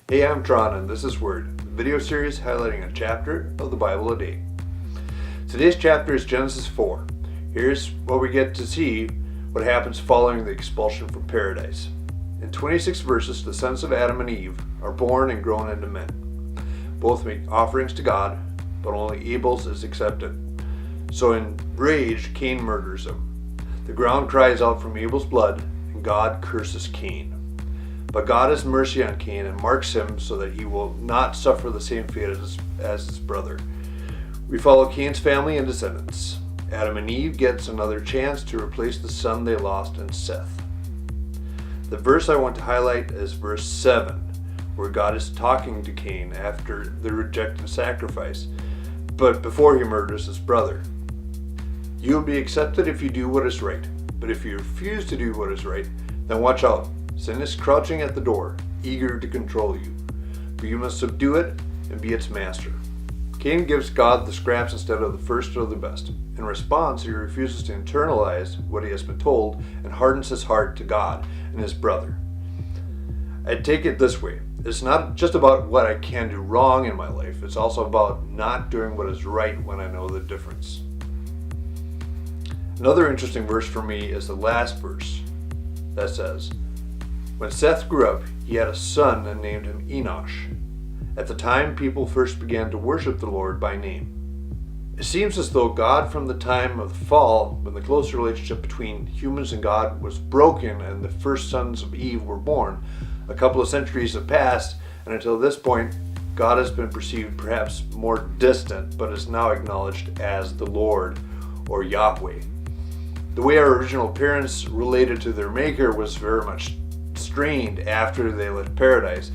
Hey, I'm Tron and this is Word, the video series highlighting a chapter of the Bible a day. Today's chapter is Genesis 4. Here's what we get to see what happens following the expulsion from paradise. In 26 verses, the sons of Adam and Eve are born and grown into men. Both make offerings to God, but only Abel's is accepted. So in rage, Cain murders him. The ground cries out from Abel's blood, and God curses Cain. But God has mercy on Cain and marks him so that he will not suffer the same fate as his brother. We follow Cain's family and descendants. Adam and Eve gets another chance to replace the son they lost in Seth. The verse I want to highlight is verse 7, where God is talking to Cain after the rejected sacrifice, but before he murders his brother. You will be accepted if you do what is right, but if you refuse to do what is right, then watch out. Sin is crouching at the door, eager to control you, but you must subdue it and be its master. Cain gives God the scraps instead of the first or the best. In response, he refuses to internalize what he has been told and hardens his heart to God and his brother. I take it this way. It's not just about what I can do wrong in my life, it's also about not doing what is right when I know the difference. Another interesting verse for me is the last verse that says, "When Seth grew up, he had a son and named him Enosh. At the time, people first began to worship the Lord by name." It seems as though God, from the time of the fall, when the close relationship between humans and God was broken and the first sons of Eve were born, a couple of centuries have passed, and until this point, God has been perceived perhaps more distant, but is now acknowledged as the Lord, or Yahweh. The way our original parents related to their Maker was very much strained after they left paradise,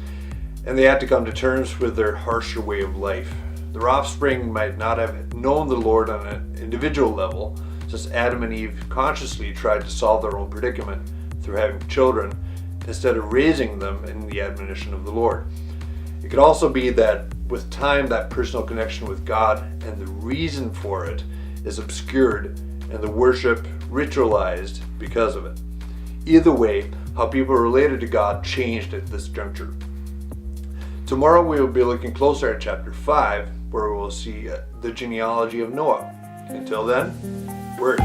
and they had to come to terms with their harsher way of life. Their offspring might not have known the Lord on an individual level, since Adam and Eve consciously tried to solve their own predicament through having children instead of raising them in the admonition of the Lord. It could also be that with time that personal connection with God and the reason for it is obscured and the worship ritualized because of it. Either way, how people related to God changed at this juncture. Tomorrow we will be looking closer at chapter 5, where we will see the genealogy of Noah. Until then, Word.